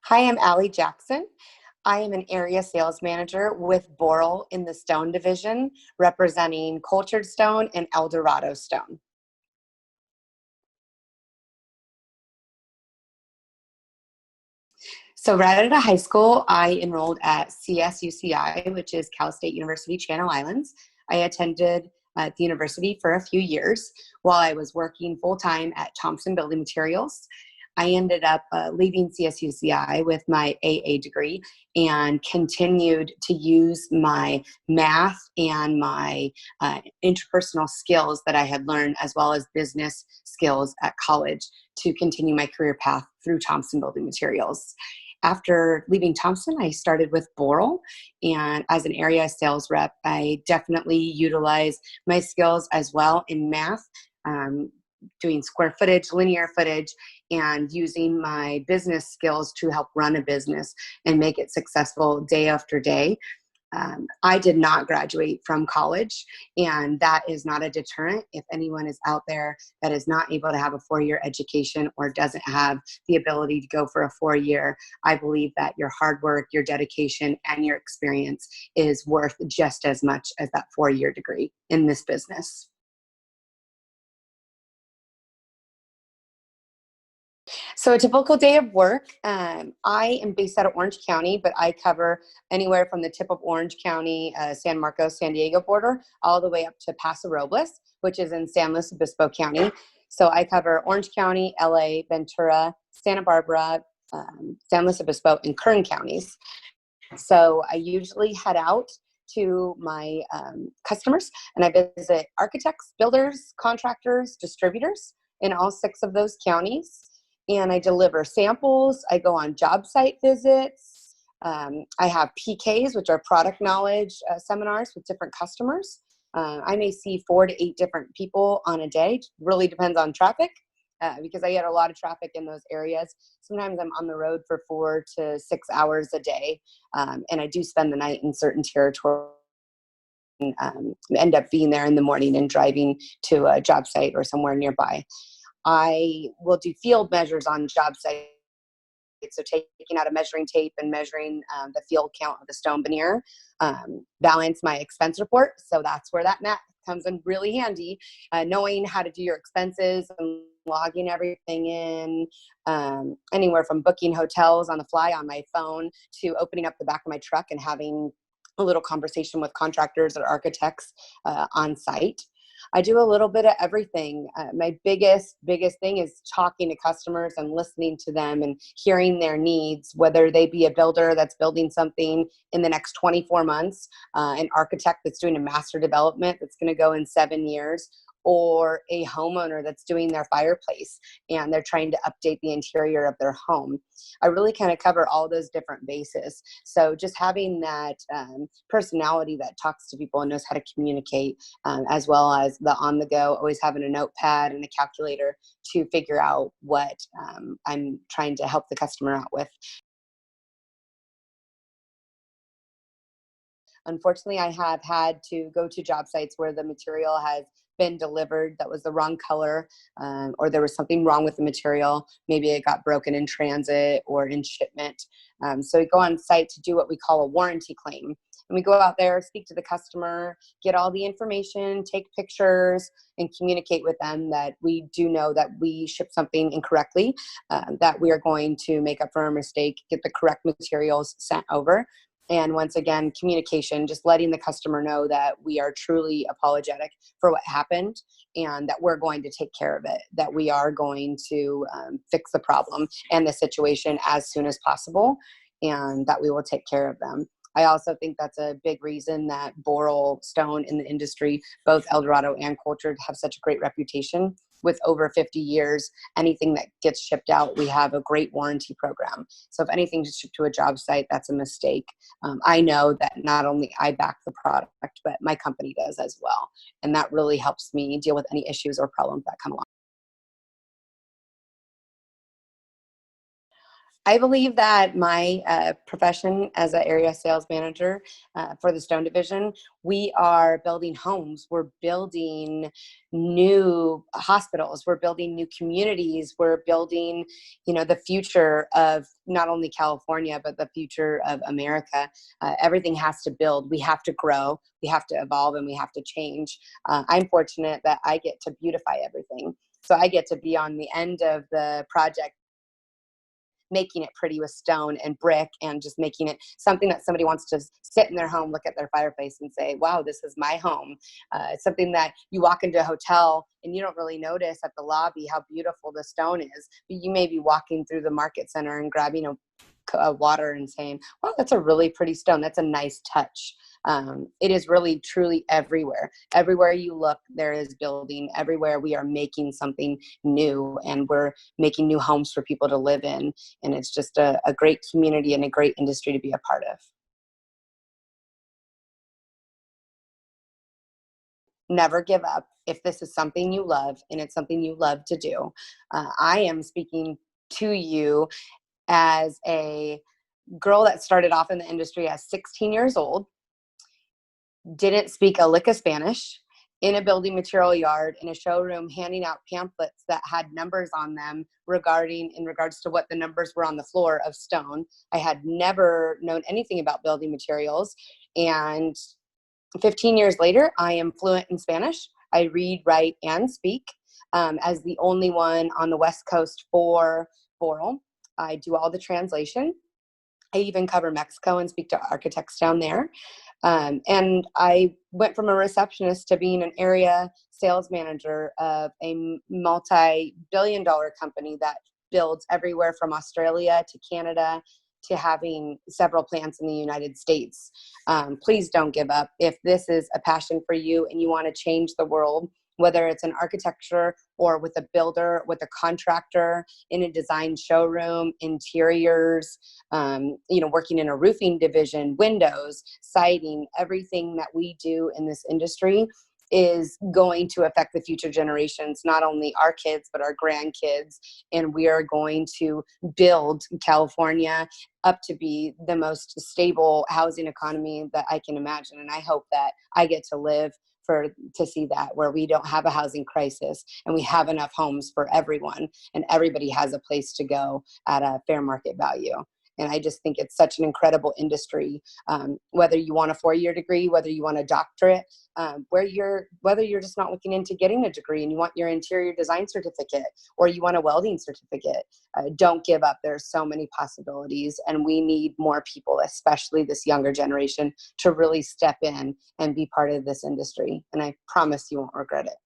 Hi, I'm Allie Jackson. I am an area sales manager with Boral in the stone division, representing cultured stone and Eldorado stone. So right out of high school, I enrolled at CSUCI, which is Cal State University Channel Islands. I attended at the university for a few years while I was working full-time at Thompson Building Materials. I ended up leaving CSUCI with my AA degree and continued to use my math and my interpersonal skills that I had learned, as well as business skills at college, to continue my career path through Thompson Building Materials. After leaving Thompson, I started with Boral, and as an area sales rep, I definitely utilize my skills as well in math, doing square footage, linear footage, and using my business skills to help run a business and make it successful day after day. I did not graduate from college, and that is not a deterrent. If anyone is out there that is not able to have a 4-year education or doesn't have the ability to go for a 4-year, I believe that your hard work, your dedication, and your experience is worth just as much as that 4-year degree in this business. So a typical day of work, I am based out of Orange County, but I cover anywhere from the tip of Orange County, San Marcos, San Diego border, all the way up to Paso Robles, which is in San Luis Obispo County. So I cover Orange County, LA, Ventura, Santa Barbara, San Luis Obispo, and Kern counties. So I usually head out to my customers, and I visit architects, builders, contractors, distributors in all 6 of those counties. And I deliver samples. I go on job site visits. I have PKs, which are product knowledge seminars with different customers. I may see 4 to 8 different people on a day. Really depends on traffic, because I get a lot of traffic in those areas. Sometimes I'm on the road for 4 to 6 hours a day, and I do spend the night in certain territories. End up being there in the morning and driving to a job site or somewhere nearby. I will do field measures on job sites, so taking out a measuring tape and measuring the field count of the stone veneer, balance my expense report. So that's where that math comes in really handy, knowing how to do your expenses and logging everything in, anywhere from booking hotels on the fly on my phone to opening up the back of my truck and having a little conversation with contractors or architects on site. I do a little bit of everything. My biggest thing is talking to customers and listening to them and hearing their needs, whether they be a builder that's building something in the next 24 months, an architect that's doing a master development that's going to go in 7 years, or a homeowner that's doing their fireplace and they're trying to update the interior of their home. I really kind of cover all those different bases. So just having that personality that talks to people and knows how to communicate, as well as the on the go, always having a notepad and a calculator to figure out what I'm trying to help the customer out with. Unfortunately, I have had to go to job sites where the material has been delivered that was the wrong color, or there was something wrong with the material. Maybe it got broken in transit or in shipment. So we go on site to do what we call a warranty claim. And we go out there, speak to the customer, get all the information, take pictures, and communicate with them that we do know that we shipped something incorrectly, that we are going to make up for our mistake, get the correct materials sent over. And once again, communication, just letting the customer know that we are truly apologetic for what happened and that we're going to take care of it, that we are going to fix the problem and the situation as soon as possible, and that we will take care of them. I also think that's a big reason that Boral stone in the industry, both Eldorado and Cultured, have such a great reputation. With over 50 years, anything that gets shipped out, we have a great warranty program. So if anything is shipped to a job site, that's a mistake. I know that not only I back the product, but my company does as well. And that really helps me deal with any issues or problems that come along. I believe that my profession as an area sales manager for the Stone Division, we are building homes. We're building new hospitals. We're building new communities. We're building, the future of not only California, but the future of America. Everything has to build. We have to grow. We have to evolve, and we have to change. I'm fortunate that I get to beautify everything. So I get to be on the end of the project, making it pretty with stone and brick, and just making it something that somebody wants to sit in their home, look at their fireplace and say, wow, this is my home. It's something that you walk into a hotel and you don't really notice at the lobby how beautiful the stone is, but you may be walking through the market center and grabbing a water and saying, wow, that's a really pretty stone. That's a nice touch. It is really, truly everywhere. Everywhere you look, there is building. Everywhere we are making something new, and we're making new homes for people to live in. And it's just a great community and a great industry to be a part of. Never give up. If this is something you love and it's something you love to do, I am speaking to you as a girl that started off in the industry as 16 years old, didn't speak a lick of Spanish, in a building material yard in a showroom, handing out pamphlets that had numbers on them in regards to what the numbers were on the floor of stone. I had never known anything about building materials. And 15 years later, I am fluent in Spanish. I read, write, and speak, as the only one on the West Coast for Boral. I do all the translation. I even cover Mexico and speak to architects down there. And I went from a receptionist to being an area sales manager of a multi-billion-dollar company that builds everywhere from Australia to Canada to having several plants in the United States. Please don't give up. If this is a passion for you and you want to change the world, whether it's in architecture or with a builder, with a contractor, in a design showroom, interiors, working in a roofing division, windows, siding, everything that we do in this industry is going to affect the future generations, not only our kids, but our grandkids. And we are going to build California up to be the most stable housing economy that I can imagine. And I hope that I get to live to see that, where we don't have a housing crisis and we have enough homes for everyone, and everybody has a place to go at a fair market value. And I just think it's such an incredible industry. Whether you want a 4-year degree, whether you want a doctorate, whether you're just not looking into getting a degree and you want your interior design certificate, or you want a welding certificate, don't give up. There are so many possibilities, and we need more people, especially this younger generation, to really step in and be part of this industry. And I promise you won't regret it.